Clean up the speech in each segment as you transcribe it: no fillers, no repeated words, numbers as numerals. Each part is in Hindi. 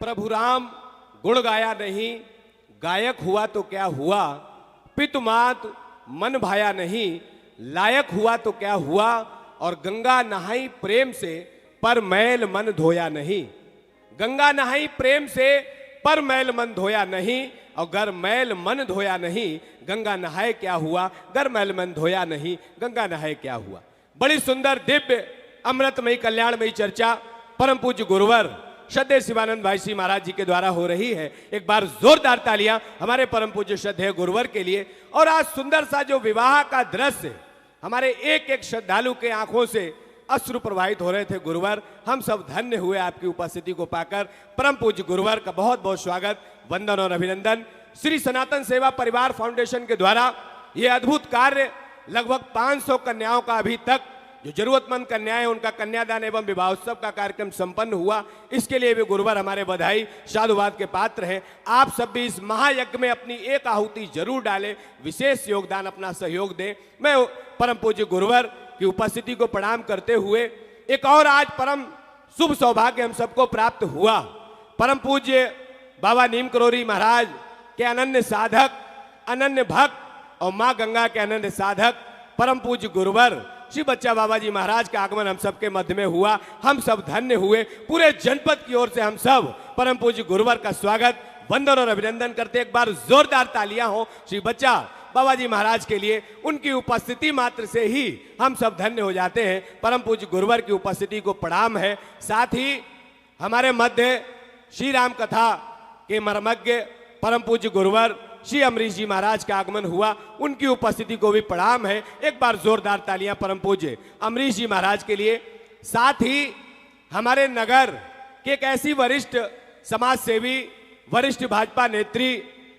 प्रभु राम गुण गाया नहीं, गायक हुआ तो क्या हुआ, पितु मात मन भाया नहीं, लायक हुआ तो क्या हुआ, और गंगा नहाई प्रेम से पर मैल मन धोया नहीं। गंगा नहाई प्रेम से पर मैल मन धोया नहीं, और गर मैल मन धोया नहीं, गंगा नहाए क्या हुआ, गर मैल मन धोया नहीं, गंगा नहाए क्या हुआ। बड़ी सुंदर दिव्य अमृतमयी कल्याणमयी चर्चा परम पूज्य गुरुवर श्रद्धेय शिवानंद भाई श्री महाराज जी के द्वारा हो रही है। एक बार जोरदार तालियां हमारे परम पूज्य श्रद्धेय गुरुवर के लिए। और आज सुंदर सा जो विवाह का दृश्य, हमारे एक एक श्रद्धालु के आंखों से अश्रु प्रवाहित हो रहे थे। गुरुवर, हम सब धन्य हुए आपकी उपस्थिति को पाकर। परम पूज्य गुरुवर का बहुत बहुत स्वागत, वंदन और अभिनंदन। श्री सनातन सेवा परिवार फाउंडेशन के द्वारा ये अद्भुत कार्य, लगभग 500 कन्याओं का अभी तक जो जरूरतमंद कन्याएं उनका कन्यादान एवं विवाहोत्सव का कार्यक्रम संपन्न हुआ, इसके लिए भी गुरुवर हमारे बधाई साधुवाद के पात्र हैं। आप सब भी इस महायज्ञ में अपनी एक आहुति जरूर डालें, विशेष योगदान अपना सहयोग दें। मैं परम पूज्य गुरुवर की उपस्थिति को प्रणाम करते हुए एक और आज परम शुभ सौभाग्य हम सबको प्राप्त हुआ। परम पूज्य बाबा नीम करोरी महाराज के अनन्य साधक, अनन्य भक्त और माँ गंगा के अनन्य साधक परम पूज्य गुरुवर श्री बच्चा बाबा जी महाराज का आगमन हम सबके मध्य में हुआ। हम सब धन्य हुए। पूरे जनपद की ओर से हम सब परम पूज्य गुरुवर का स्वागत, वंदन और अभिनंदन करते। एक बार जोरदार तालियां हो श्री बच्चा बाबा जी महाराज के लिए। उनकी उपस्थिति मात्र से ही हम सब धन्य हो जाते हैं। परम पूज्य गुरुवर की उपस्थिति को प्रणाम है। साथ ही हमारे मध्य श्री राम कथा के मर्मज्ञ परम पूज्य गुरुवर श्री अमरीश जी महाराज का आगमन हुआ, उनकी उपस्थिति को भी प्रणाम है। एक बार जोरदार तालियां परम पूज्य अमरीश जी महाराज के लिए। साथ ही हमारे नगर के एक ऐसी वरिष्ठ समाज सेवी, वरिष्ठ भाजपा नेत्री,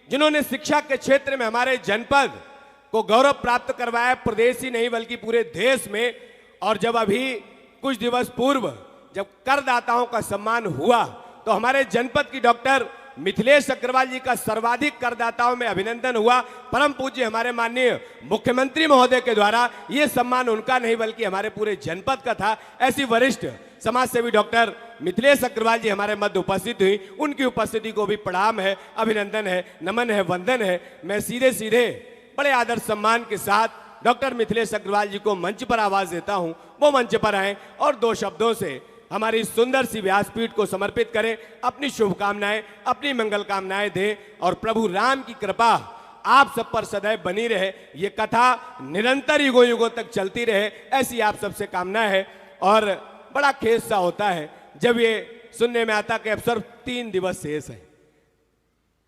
जिन्होंने शिक्षा के क्षेत्र में हमारे जनपद को गौरव प्राप्त करवाया, प्रदेश ही नहीं बल्कि पूरे देश में। और जब अभी कुछ दिवस पूर्व जब करदाताओं का सम्मान हुआ, तो हमारे जनपद की डॉक्टर मिथिलेश अग्रवाल जी का सर्वाधिक करदाताओं में अभिनंदन हुआ। परम पूज्य हमारे माननीय मुख्यमंत्री महोदय के द्वारा ये सम्मान उनका नहीं बल्कि हमारे पूरे जनपद का था। ऐसी वरिष्ठ समाज सेवी डॉक्टर मिथिलेश अग्रवाल जी हमारे मध्य उपस्थित हुई, उनकी उपस्थिति को भी प्रणाम है, अभिनंदन है, नमन है, वंदन है। मैं सीधे सीधे बड़े आदर सम्मान के साथ डॉक्टर मिथिलेश अग्रवाल जी को मंच पर आवाज देता हूँ। वो मंच पर आए और दो शब्दों से हमारी सुंदर सी व्यासपीठ को समर्पित करें, अपनी शुभकामनाएं, अपनी मंगल कामनाएं दें। और प्रभु राम की कृपा आप सब पर सदैव बनी रहे, ये कथा निरंतर युगों युगों तक चलती रहे, ऐसी आप सबसे कामना है। और बड़ा खेद सा होता है जब ये सुनने में आता कि अब सिर्फ 3 दिवस शेष है।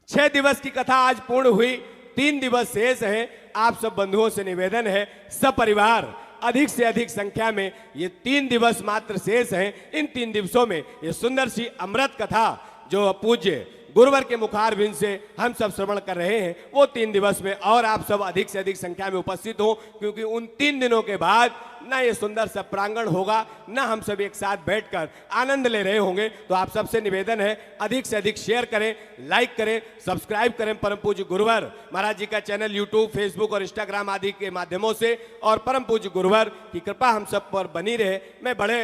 6 दिवस की कथा आज पूर्ण हुई, 3 दिवस शेष है। आप सब बंधुओं से निवेदन है, सपरिवार अधिक से अधिक संख्या में ये 3 दिवस मात्र शेष हैं। इन 3 दिवसों में ये सुंदर सी अमृत कथा जो पूज्य गुरुवर के मुखारबिंद से हम सब श्रवण कर रहे हैं, वो 3 दिवस में और आप सब अधिक से अधिक संख्या में उपस्थित हो, क्योंकि उन 3 दिनों के बाद ना ये सुंदर सा प्रांगण होगा, ना हम सब एक साथ बैठकर आनंद ले रहे होंगे। तो आप सबसे निवेदन है, अधिक से अधिक शेयर करें, लाइक करें, सब्सक्राइब करें परम पूज्य गुरुवर महाराज जी का चैनल यूट्यूब, फेसबुक और इंस्टाग्राम आदि के माध्यमों से। और परम पूज्य गुरुवर की कृपा हम सब पर बनी रहे। मैं बड़े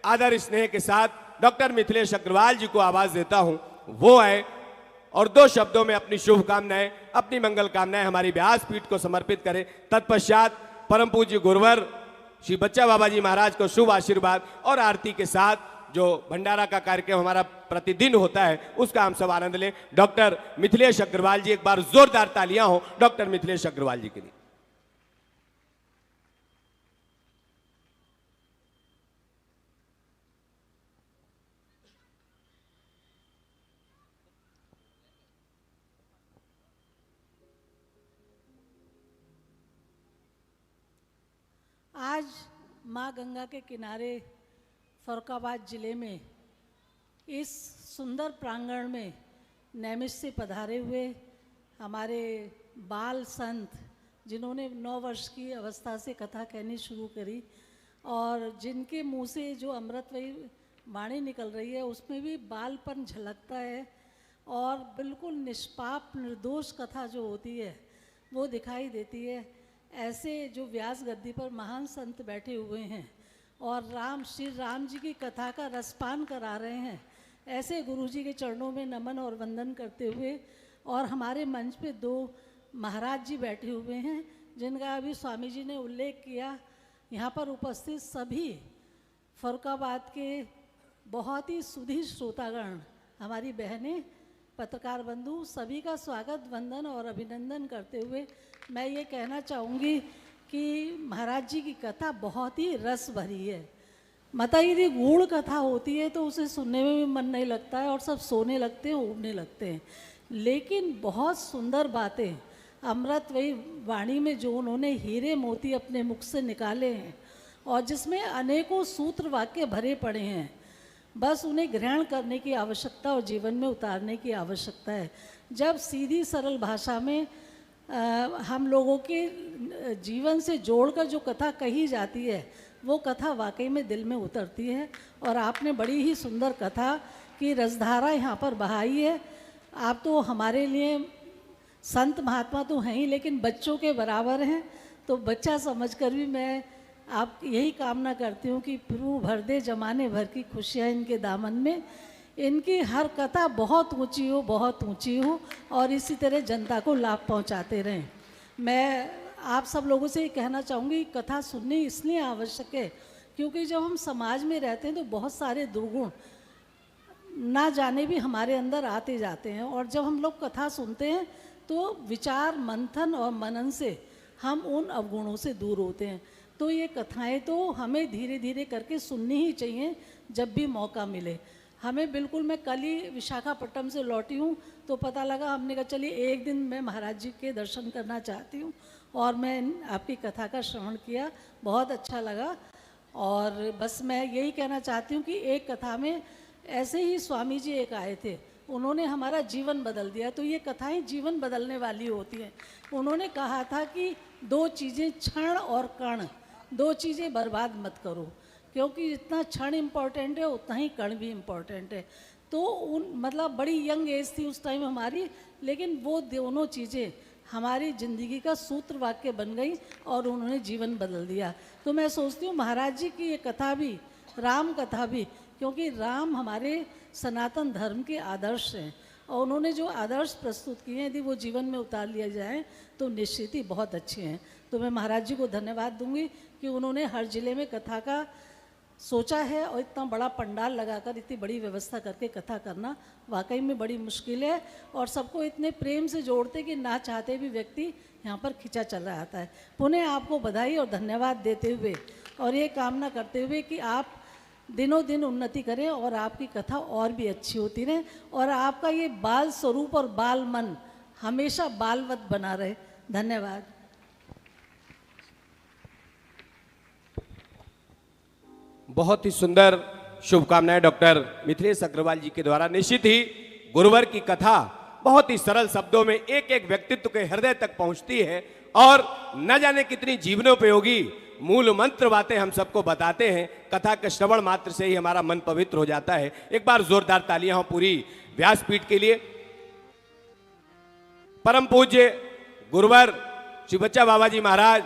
आदर स्नेह के साथ डॉक्टर मिथिलेश अग्रवाल जी को आवाज देता हूं, वो आए और 2 शब्दों में अपनी शुभकामनाएं, अपनी मंगल कामनाएं हमारी व्यासपीठ को समर्पित करें। तत्पश्चात परम पूज्य गुरुवर श्री बच्चा बाबा जी महाराज को शुभ आशीर्वाद और आरती के साथ जो भंडारा का कार्यक्रम हमारा प्रतिदिन होता है, उसका हम सब आनंद लें। डॉक्टर मिथिलेश अग्रवाल जी, एक बार जोरदार तालियां हो डॉक्टर मिथिलेश अग्रवाल जी के लिए। आज माँ गंगा के किनारे फर्रुखाबाद जिले में इस सुंदर प्रांगण में नैमिष से पधारे हुए हमारे बाल संत, जिन्होंने 9 वर्ष की अवस्था से कथा कहनी शुरू करी और जिनके मुंह से जो अमृतमयी वाणी निकल रही है उसमें भी बालपन झलकता है और बिल्कुल निष्पाप निर्दोष कथा जो होती है वो दिखाई देती है। ऐसे जो व्यास गद्दी पर महान संत बैठे हुए हैं और श्री राम जी की कथा का रसपान करा रहे हैं, ऐसे गुरुजी के चरणों में नमन और वंदन करते हुए, और हमारे मंच पे 2 महाराज जी बैठे हुए हैं जिनका अभी स्वामी जी ने उल्लेख किया। यहाँ पर उपस्थित सभी फर्रुखाबाद के बहुत ही सुधीर श्रोतागण, हमारी बहनें, पत्रकार बंधु, सभी का स्वागत, वंदन और अभिनंदन करते हुए मैं ये कहना चाहूँगी कि महाराज जी की कथा बहुत ही रस भरी है। मतलब यदि गूढ़ कथा होती है तो उसे सुनने में भी मन नहीं लगता है और सब सोने लगते हैं, उड़ने लगते हैं, लेकिन बहुत सुंदर बातें अमृत वही वाणी में जो उन्होंने हीरे मोती अपने मुख से निकाले हैं और जिसमें अनेकों सूत्र वाक्य भरे पड़े हैं, बस उन्हें ग्रहण करने की आवश्यकता और जीवन में उतारने की आवश्यकता है। जब सीधी सरल भाषा में हम लोगों के जीवन से जोड़कर जो कथा कही जाती है वो कथा वाकई में दिल में उतरती है। और आपने बड़ी ही सुंदर कथा की रसधारा यहाँ पर बहाई है। आप तो हमारे लिए संत महात्मा तो हैं ही, लेकिन बच्चों के बराबर हैं, तो बच्चा समझकर भी मैं आप यही कामना करती हूँ कि प्रभु भर दे जमाने भर की खुशियाँ इनके दामन में, इनकी हर कथा बहुत ऊंची हो, बहुत ऊंची हो और इसी तरह जनता को लाभ पहुँचाते रहें। मैं आप सब लोगों से ये कहना चाहूँगी, कथा सुननी इसलिए आवश्यक है क्योंकि जब हम समाज में रहते हैं तो बहुत सारे दुर्गुण ना जाने भी हमारे अंदर आते जाते हैं, और जब हम लोग कथा सुनते हैं तो विचार मंथन और मनन से हम उन अवगुणों से दूर होते हैं। तो ये कथाएं तो हमें धीरे धीरे करके सुननी ही चाहिए जब भी मौका मिले। हमें बिल्कुल, मैं कल ही विशाखापट्टनम से लौटी हूँ तो पता लगा, हमने कहा चलिए एक दिन मैं महाराज जी के दर्शन करना चाहती हूँ, और मैं आपकी कथा का श्रवण किया, बहुत अच्छा लगा। और बस मैं यही कहना चाहती हूँ कि एक कथा में ऐसे ही स्वामी जी एक आए थे, उन्होंने हमारा जीवन बदल दिया। तो ये कथाएं जीवन बदलने वाली होती हैं। उन्होंने कहा था कि 2 चीज़ें, क्षण और कण, 2 चीज़ें बर्बाद मत करो, क्योंकि जितना क्षण इम्पोर्टेंट है उतना ही कण भी इम्पोर्टेंट है। तो मतलब बड़ी यंग एज थी उस टाइम हमारी, लेकिन वो दोनों चीज़ें हमारी ज़िंदगी का सूत्र वाक्य बन गई और उन्होंने जीवन बदल दिया। तो मैं सोचती हूँ महाराज जी की ये कथा भी, राम कथा भी, क्योंकि राम हमारे सनातन धर्म के आदर्श हैं और उन्होंने जो आदर्श प्रस्तुत किए हैं यदि वो जीवन में उतार लिया जाए तो निश्चित ही बहुत अच्छे हैं। तो मैं महाराज जी को धन्यवाद दूंगी कि उन्होंने हर जिले में कथा का सोचा है, और इतना बड़ा पंडाल लगाकर इतनी बड़ी व्यवस्था करके कथा करना वाकई में बड़ी मुश्किल है, और सबको इतने प्रेम से जोड़ते कि ना चाहते भी व्यक्ति यहाँ पर खिंचा चला आता है। पुनः आपको बधाई और धन्यवाद देते हुए और ये कामना करते हुए कि आप दिनों दिन उन्नति करें और आपकी कथा और भी अच्छी होती रहे, और आपका ये बाल स्वरूप और बाल मन हमेशा बालवत बना रहे। धन्यवाद। बहुत ही सुंदर शुभकामनाएं डॉक्टर मिथिलेश अग्रवाल जी के द्वारा। निश्चित ही गुरुवर की कथा बहुत ही सरल शब्दों में एक एक व्यक्तित्व के हृदय तक पहुंचती है और न जाने कितनी जीवनोपयोगी मूल मंत्र बातें हम सबको बताते हैं। कथा के श्रवण मात्र से ही हमारा मन पवित्र हो जाता है। एक बार जोरदार तालियां हो पूरी व्यासपीठ के लिए। परम पूज्य गुरुवर श्री बच्चा बाबा जी महाराज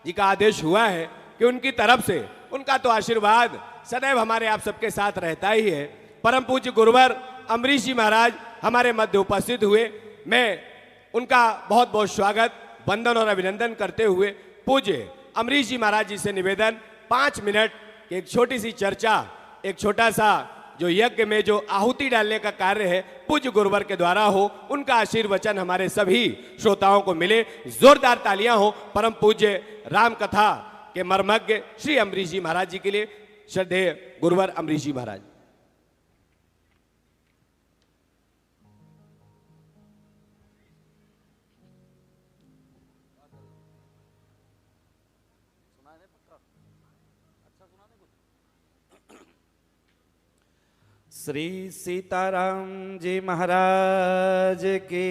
जी का आदेश हुआ है कि उनकी तरफ से उनका तो आशीर्वाद सदैव हमारे आप सबके साथ रहता ही है। परम पूज्य गुरुवर अमरीश जी महाराज हमारे मध्य उपस्थित हुए। मैं उनका बहुत बहुत स्वागत, वंदन और अभिनंदन करते हुए पूज्य अमरीश जी महाराज जी से निवेदन, 5 मिनट की एक छोटी सी चर्चा, एक छोटा सा जो यज्ञ में जो आहुति डालने का कार्य है पूज्य गुरुवर के द्वारा हो, उनका आशीर्वचन हमारे सभी श्रोताओं को मिले। जोरदार तालियां हो परम पूज्य राम कथा के मर्मज्ञ श्री अमरीश जी महाराज जी के लिए। श्रद्धेय गुरुवर अमरीश जी महाराज। श्री सीताराम जी महाराज की,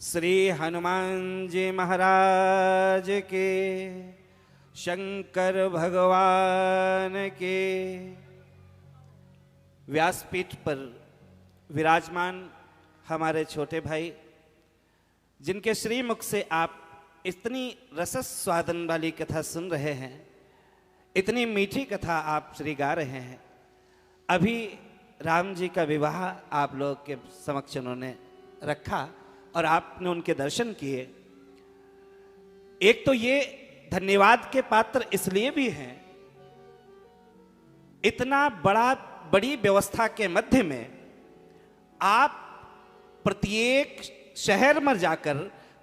श्री हनुमान जी महाराज के, शंकर भगवान के। व्यासपीठ पर विराजमान हमारे छोटे भाई, जिनके श्रीमुख से आप इतनी रसस्वादन वाली कथा सुन रहे हैं, इतनी मीठी कथा आप श्री गा रहे हैं। अभी राम जी का विवाह आप लोग के समक्ष उन्होंने रखा और आपने उनके दर्शन किए। एक तो ये धन्यवाद के पात्र इसलिए भी हैं, इतना बड़ी व्यवस्था के मध्य में आप प्रत्येक शहर में जाकर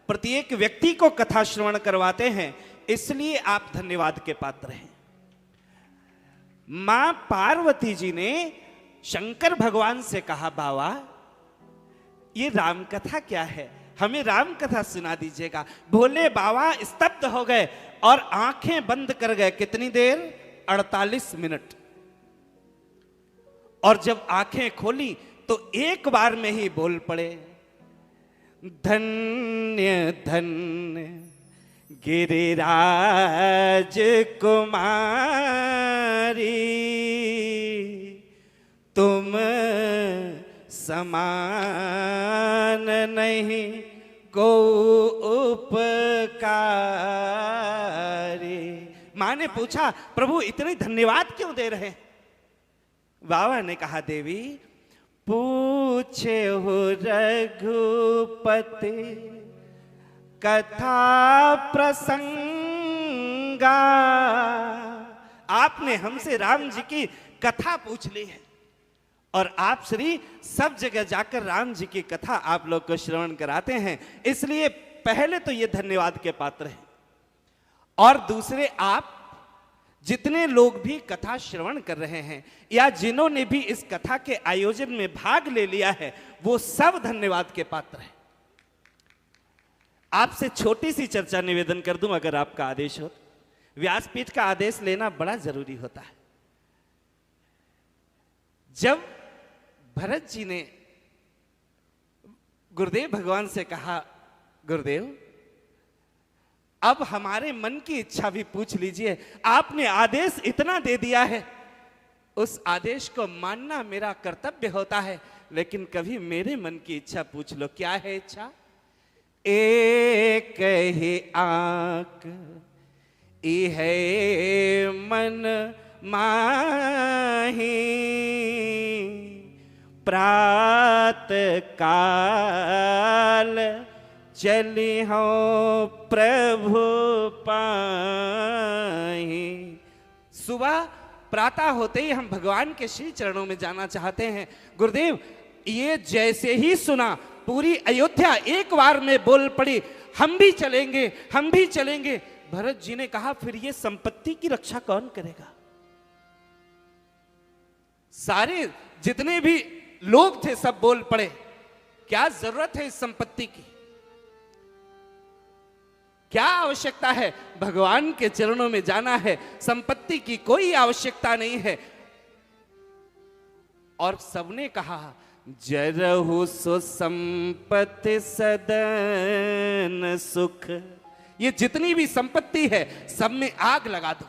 प्रत्येक व्यक्ति को कथा श्रवण करवाते हैं, इसलिए आप धन्यवाद के पात्र हैं। मां पार्वती जी ने शंकर भगवान से कहा, बाबा ये राम कथा क्या है, हमें राम कथा सुना दीजिएगा। भोले बाबा स्तब्ध हो गए और आंखें बंद कर गए। कितनी देर? 48 मिनट। और जब आंखें खोली तो एक बार में ही बोल पड़े, धन्य धन्य गिरिराज कुमारी, तुम समान नहीं को उपकारी। मां ने पूछा, प्रभु इतने धन्यवाद क्यों दे रहे हैं? बाबा ने कहा, देवी पूछे हो रघुपति कथा प्रसंगा। आपने हमसे राम जी की कथा पूछ ली है और आप श्री सब जगह जाकर राम जी की कथा आप लोग को श्रवण कराते हैं, इसलिए पहले तो ये धन्यवाद के पात्र हैं। और दूसरे, आप जितने लोग भी कथा श्रवण कर रहे हैं या जिन्होंने भी इस कथा के आयोजन में भाग ले लिया है, वो सब धन्यवाद के पात्र हैं। आपसे छोटी सी चर्चा निवेदन कर दूं, अगर आपका आदेश हो। व्यासपीठ का आदेश लेना बड़ा जरूरी होता है। जब भरत जी ने गुरुदेव भगवान से कहा, गुरुदेव अब हमारे मन की इच्छा भी पूछ लीजिए, आपने आदेश इतना दे दिया है, उस आदेश को मानना मेरा कर्तव्य होता है, लेकिन कभी मेरे मन की इच्छा पूछ लो। क्या है इच्छा? एक ही आंख इहे मन माही, प्रात काल चली हो प्रभु पाही। सुबह प्रातः होते ही हम भगवान के श्री चरणों में जाना चाहते हैं। गुरुदेव ये जैसे ही सुना, पूरी अयोध्या एक बार में बोल पड़ी, हम भी चलेंगे, हम भी चलेंगे। भरत जी ने कहा, फिर ये संपत्ति की रक्षा कौन करेगा? सारे जितने भी लोग थे सब बोल पड़े, क्या जरूरत है इस संपत्ति की, क्या आवश्यकता है? भगवान के चरणों में जाना है, संपत्ति की कोई आवश्यकता नहीं है। और सबने कहा, जरहु सो संपत्ति सदन सुख। ये जितनी भी संपत्ति है सब में आग लगा दो।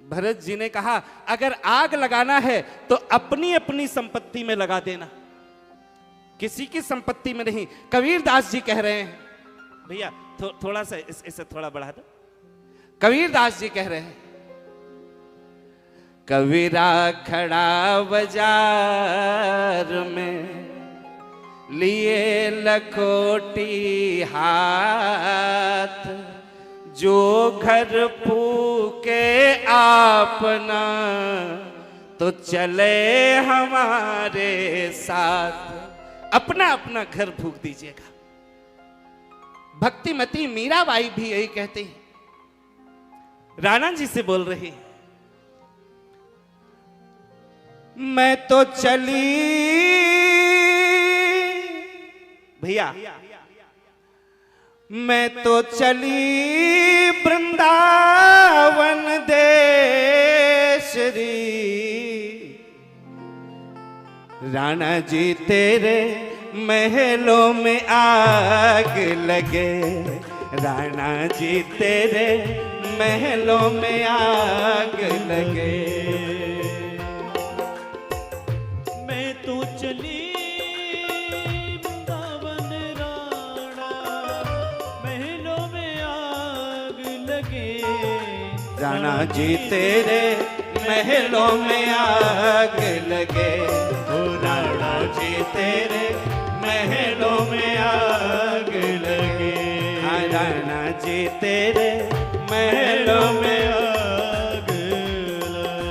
भरत जी ने कहा, अगर आग लगाना है तो अपनी अपनी संपत्ति में लगा देना, किसी की संपत्ति में नहीं। कबीरदास जी कह रहे हैं, भैया थोड़ा सा इसे थोड़ा बढ़ा दो। कबीरदास जी कह रहे हैं, कबीरा खड़ा बाजार में लिए लखोटी हाथ, जो घर फूके आपना तो चले हमारे साथ। अपना अपना घर फूक दीजिएगा। भक्तिमती मीराबाई भी यही कहती है। राणा जी से बोल रही, मैं तो चली भैया, मैं तो चली वृंदावन देशरी, राणा जी तेरे महलों में आग लगे, राणा जी तेरे महलों में आग लगे। मैं तो चली वृंदावन राणा, महलों में आग लगे, राणा जी तेरे महलों में आग लगे, ओ राणा जी तेरे महलों में आग लगे, हाँ राणा जी तेरे महलों में आग लगे।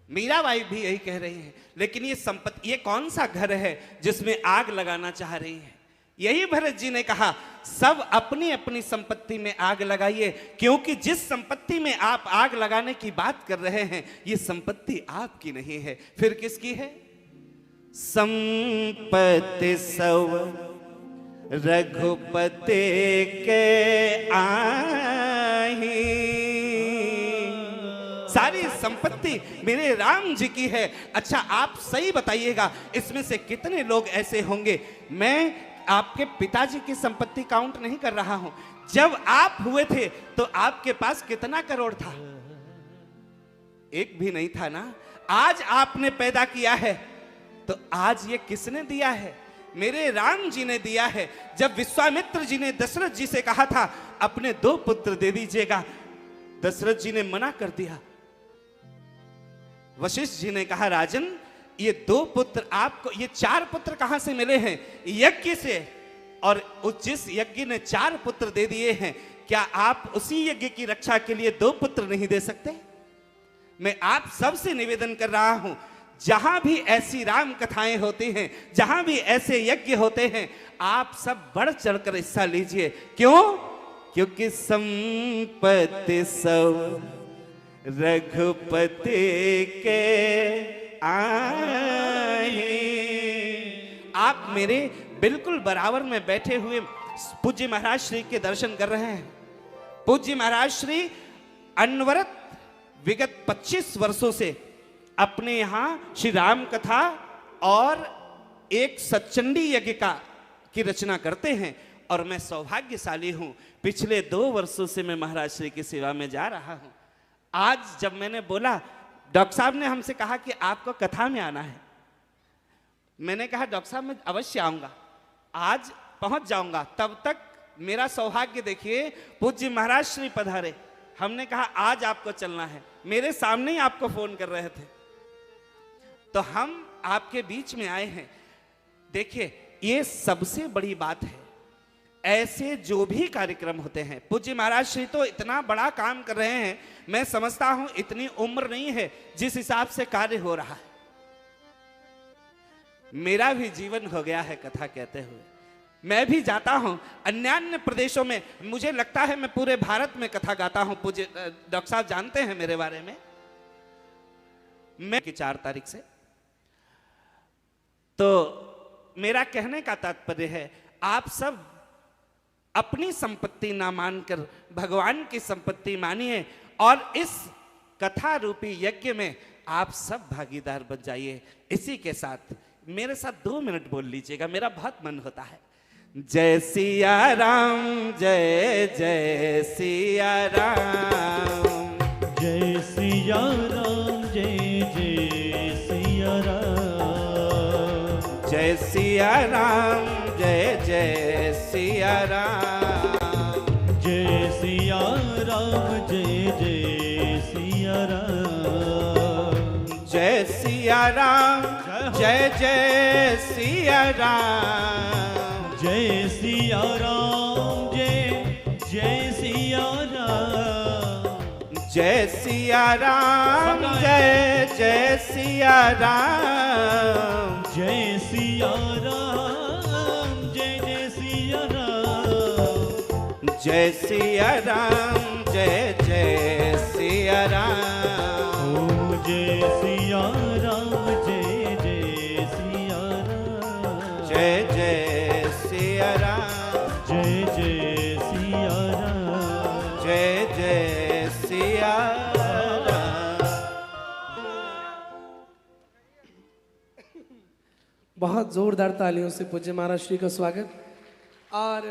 मीराबाई भी यही कह रही है, लेकिन ये संपत्ति, ये कौन सा घर है जिसमें आग लगाना चाह रही है? यही भरत जी ने कहा, सब अपनी अपनी संपत्ति में आग लगाइए, क्योंकि जिस संपत्ति में आप आग लगाने की बात कर रहे हैं, ये संपत्ति आपकी नहीं है, फिर किसकी है? संपत्ति सब रघुपति के आही, सारी संपत्ति मेरे राम जी की है। अच्छा आप सही बताइएगा, इसमें से कितने लोग ऐसे होंगे, मैं आपके पिताजी की संपत्ति काउंट नहीं कर रहा हूं, जब आप हुए थे तो आपके पास कितना करोड़ था? एक भी नहीं था ना। आज आपने पैदा किया है तो आज ये किसने दिया है? मेरे राम जी ने दिया है। जब विश्वामित्र जी ने दशरथ जी से कहा था अपने 2 पुत्र दे दीजिएगा, दशरथ जी ने मना कर दिया। वशिष्ठ जी ने कहा राजन, ये 2 पुत्र आपको, ये 4 पुत्र कहां से मिले हैं? यज्ञ से। और जिस यज्ञ ने 4 पुत्र दे दिए हैं, क्या आप उसी यज्ञ की रक्षा के लिए 2 पुत्र नहीं दे सकते? मैं आप सबसे निवेदन कर रहा हूं, जहां भी ऐसी राम कथाएं होती हैं, जहां भी ऐसे यज्ञ होते हैं, आप सब बढ़ चढ़कर हिस्सा लीजिए। क्यों? क्योंकि संपत्ति सब रघुपति के आए। आप मेरे बिल्कुल बराबर में बैठे हुए पूज्य महाराज श्री के दर्शन कर रहे हैं। पूज्य महाराज श्री अनवरत विगत 25 वर्षों से अपने यहां श्री राम कथा और एक सच्चंडी यज्ञ की रचना करते हैं, और मैं सौभाग्यशाली हूं, पिछले 2 वर्षों से मैं महाराज श्री की सेवा में जा रहा हूं। आज जब मैंने बोला, डॉक्टर साहब ने हमसे कहा कि आपको कथा में आना है, मैंने कहा डॉक्टर साहब मैं अवश्य आऊंगा, आज पहुंच जाऊंगा। तब तक मेरा सौभाग्य देखिए, पूज्य महाराज श्री पधारे। हमने कहा आज आपको चलना है, मेरे सामने ही आपको फोन कर रहे थे, तो हम आपके बीच में आए हैं। देखिए ये सबसे बड़ी बात है, ऐसे जो भी कार्यक्रम होते हैं, पूज्य महाराज श्री तो इतना बड़ा काम कर रहे हैं, मैं समझता हूं इतनी उम्र नहीं है जिस हिसाब से कार्य हो रहा है। मेरा भी जीवन हो गया है कथा कहते हुए, मैं भी जाता हूं अन्य प्रदेशों में, मुझे लगता है मैं पूरे भारत में कथा गाता हूं। पूज्य डॉक्टर साहब जानते हैं मेरे बारे में, मैं की 4 तारीख से। तो मेरा कहने का तात्पर्य है, आप सब अपनी संपत्ति ना मानकर भगवान की संपत्ति मानिए, और इस कथा रूपी यज्ञ में आप सब भागीदार बन जाइए। इसी के साथ मेरे साथ 2 मिनट बोल लीजिएगा, मेरा बहुत मन होता है। जय सिया राम, जय जय सिया राम, जय सिया राम, जय जय सिया राम, जय सिया राम, जय जय सिया राम, जय सिया राम, जय जय सिया राम, जय सिया राम, जय जय सिया राम, जय सिया राम, जय जय सिया राम, जय सिया राम, जय जय सिया राम, जय सिया राम, जय जय सिया राम, जय सिया राम, जय जय सिया राम, ओ जय सिया राम, जय जय सिया राम, जय जय सिया राम, जय जय सिया राम, जय जय सिया राम। बहुत जोरदार तालियों से पूज्य महाराज श्री का स्वागत। और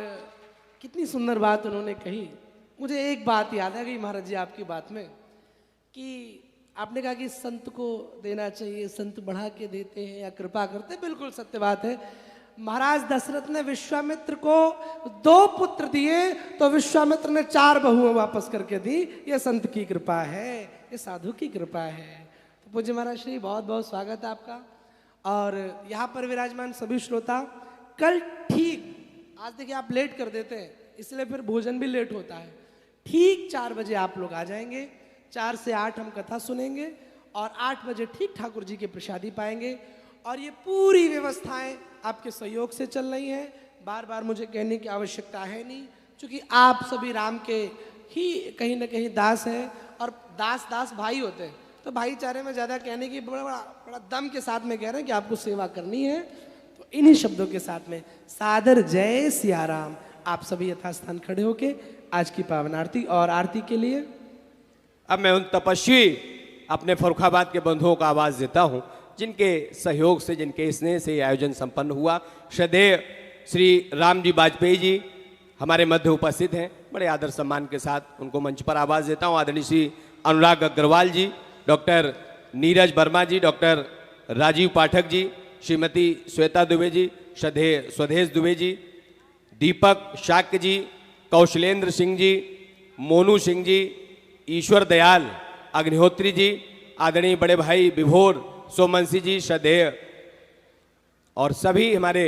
कितनी सुंदर बात उन्होंने कही। मुझे एक बात याद आ गई महाराज जी आपकी बात में, कि आपने कहा कि संत को देना चाहिए, संत बढ़ा के देते हैं या कृपा करते हैं, बिल्कुल सत्य बात है। महाराज दशरथ ने विश्वामित्र को 2 पुत्र दिए तो विश्वामित्र ने 4 बहुएं वापस करके दी। ये संत की कृपा है, ये साधु की कृपा है। तो पूज्य महाराज श्री बहुत बहुत स्वागत है आपका। और यहाँ पर विराजमान सभी श्रोता, कल ठीक, आज देखिए आप लेट कर देते हैं इसलिए फिर भोजन भी लेट होता है, ठीक 4 बजे आप लोग आ जाएंगे। 4 से 8 हम कथा सुनेंगे और 8 बजे ठीक ठाकुर जी के प्रसादी पाएंगे। और ये पूरी व्यवस्थाएं आपके सहयोग से चल रही हैं, बार बार मुझे कहने की आवश्यकता है नहीं, क्योंकि आप सभी राम के ही कहीं ना कहीं दास हैं और दास दास भाई होते हैं। तो भाईचारे में ज़्यादा कहने की बड़ा दम के साथ में कह रहे हैं कि आपको सेवा करनी है। तो इन्हीं शब्दों के साथ में सादर जय सिया राम। आप सभी यथास्थान खड़े होके आज की पावन आरती और आरती के लिए अब मैं उन तपस्वी अपने फर्रुखाबाद के बंधुओं को आवाज देता हूं, जिनके सहयोग से, जिनके स्नेह से ये आयोजन संपन्न हुआ। श्रद्धेय श्री राम जी वाजपेयी जी हमारे मध्य उपस्थित हैं। बड़े आदर सम्मान के साथ उनको मंच पर आवाज देता हूं। आदरणीय श्री अनुराग अग्रवाल जी, डॉक्टर नीरज वर्मा जी, डॉक्टर राजीव पाठक जी, श्रीमती श्वेता दुबे जी, श्रद्धेय स्वदेश दुबे जी, दीपक शाक्य जी, कौशलेंद्र सिंह जी, मोनू सिंह जी, ईश्वर दयाल अग्निहोत्री जी, आदरणीय बड़े भाई विभोर सोमवंशी जी, श्रद्धेय और सभी हमारे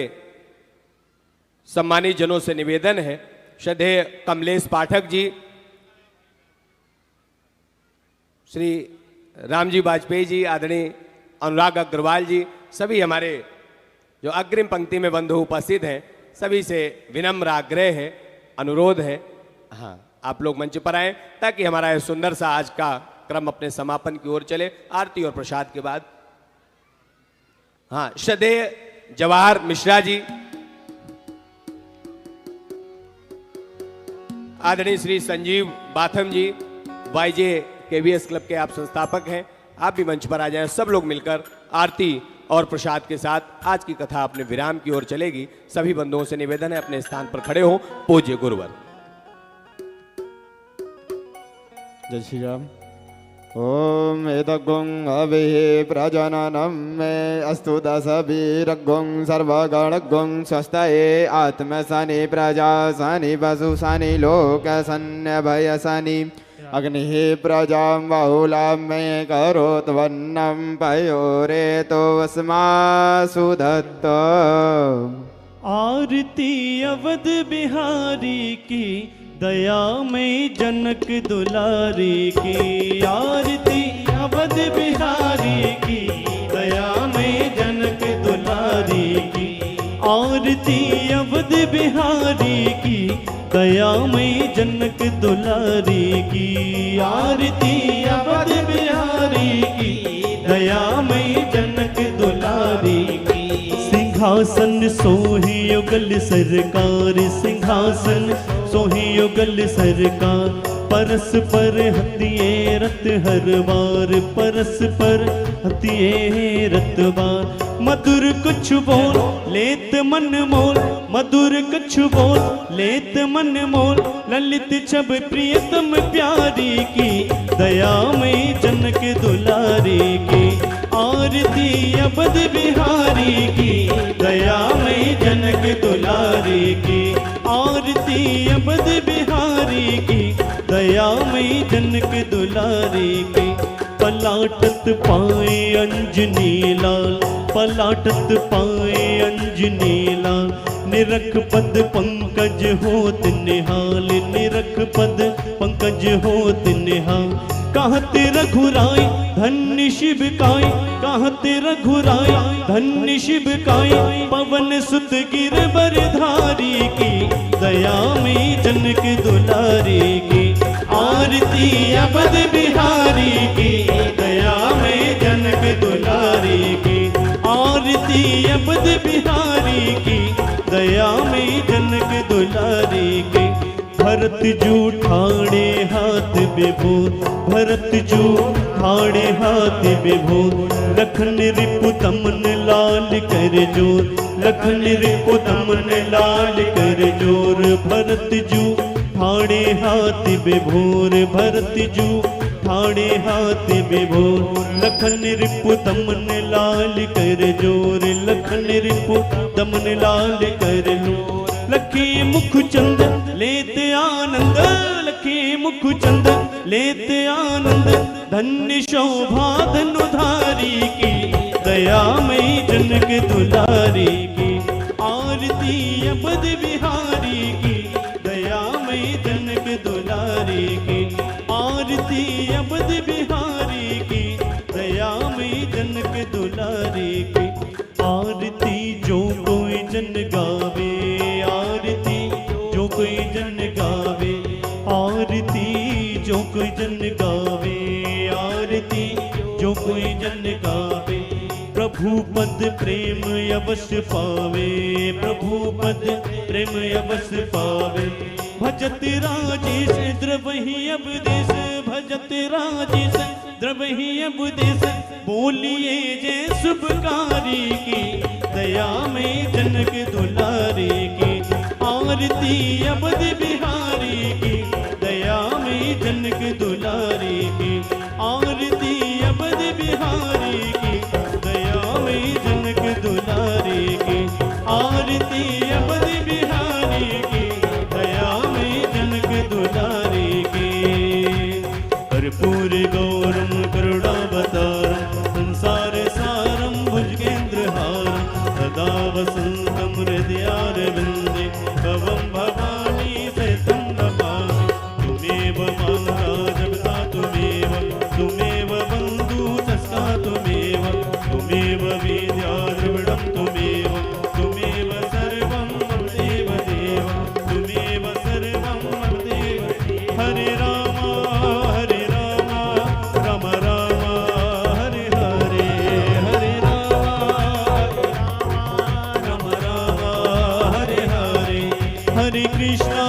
सम्मानित जनों से निवेदन है, श्रद्धेय कमलेश पाठक जी, श्री रामजी वाजपेयी जी, आदरणीय अनुराग अग्रवाल जी, सभी हमारे जो अग्रिम पंक्ति में बंधु उपस्थित हैं, सभी से विनम्र आग्रह है, अनुरोध है, हाँ आप लोग मंच पर आएं ताकि हमारा यह सुंदर सा आज का क्रम अपने समापन की ओर चले। आरती और प्रसाद के बाद हाँ श्रद्धेय जवाहर मिश्रा जी, आदरणीय श्री संजीव बाथम जी, वाईजे केवीएस क्लब के आप संस्थापक हैं, आप भी मंच पर आ जाएं। सब लोग मिलकर आरती और प्रसाद के साथ आज की कथा अपने विराम की ओर चलेगी। सभी बंधुओं से निवेदन है अपने स्थान पर खड़े हो। पूज्य गुरुवर। जय श्री राम। ओम एतगुं अभिः प्रजननं मे अस्तु दशभिरगुं सर्वगणगुं स्वस्तये आत्मसनि प्रजासनि पशुसनि लोकसन्न्यभयसनि अग्निः प्रजां बहुलां मे करोत्वन्नं पयोरेतो वस्मासु दत्त। आरती अवध बिहारी की दया में जनक दुलारी की। आरती अवध बिहारी की दया में जनक दुलारी की। आरती अवध बिहारी की दया में जनक दुलारी की। आरती अवध बिहारी की दया में जनक दुलारी की। सिंहासन सोही युगल सरकार, सिंहासन सोही युगल सरकार। परस्पर हतिये रत हर बार, परस्पर हतिये रत बार। मधुर कुछ बोल लेत मन मोल, मधुर कुछ बोल लेत मन मोल। ललित छब प्रियतम प्यारी की दया में जनक दुलारी की। आरती अवध बिहारी की दया में जनक दुलारी की। आरती अवध बिहारी की दया में जनक दुलारी की। पलाटत पाए अंजनी लाल, पलाटत पाए अंजनी लाल। निरख पद पंकज होत निहाल, निरख पद पंकज होत निहाल। कहत रघुराई धन्य शिव काई, कहत रघुराई धन्य शिव काई। पवन सुत गिरवर धारी की दया में जनक दुलारी की। आरती अवध बिहारी की दया में जनक दुलारी की। आरती अवध बिहारी की दया में जनक दुलारी की। भरत जू ठाणे हाथ विभोर, भरत जू ठाणे हाथ विभोर। लखन रिपु तमन लाल कर जोर, लखन रिपु तमन लाल कर जोर। भरत जू ठाणे हाथ विभोर, भरत जू ठाणे हाथ विभोर लखन रिपु दमन लाल कर जोर लखन रिपु दमन लाल कर जोर लखी मुख चंद लेत आनंद लखी मुख चंद लेत आनंद धन्य शोभा धनुधारी की दया मई जनक दुलारी की आरती अबद बिहारी की दया मई जनक दुलारी की आरती अबद बिहारी की दया मई जनक दुलारी की आरती जो कोई जन गावे आरती जो कोई जन गावे आरती जो कोई जन गावे आरती जो कोई जन गावे प्रभु पद प्रेम अवश्य पावे प्रभु पद प्रेम अवश्य पावे भजत राजेश द्रवहि अवदेश भजत राजेश द्रवहि अवदेश बोलिए जय शुभकारी की दया में जनक दुलारी की आरती अबद बिहारी की दया में जनक दुलारी की आरती अबद बिहारी की दया में जनक दुलारी की आरती अबद बिहारी की दया में जनक दुलारी की कर्पूर गौरम करुणावतारम संसार सारम भुजगेन्द्रहारम सदा वसन्तं हृदयारविन्दे भवं भवानी सहितं नमामि तुमेव माता जपता तुमेव बन्धु सस्ता तुमेव विद्या द्रविडं तुमेव सर्वं मम देव तुमेव सर्वं मम देव हरे राम राम राम हरे हरे हरे राम राम हरे हरे हरे कृष्णा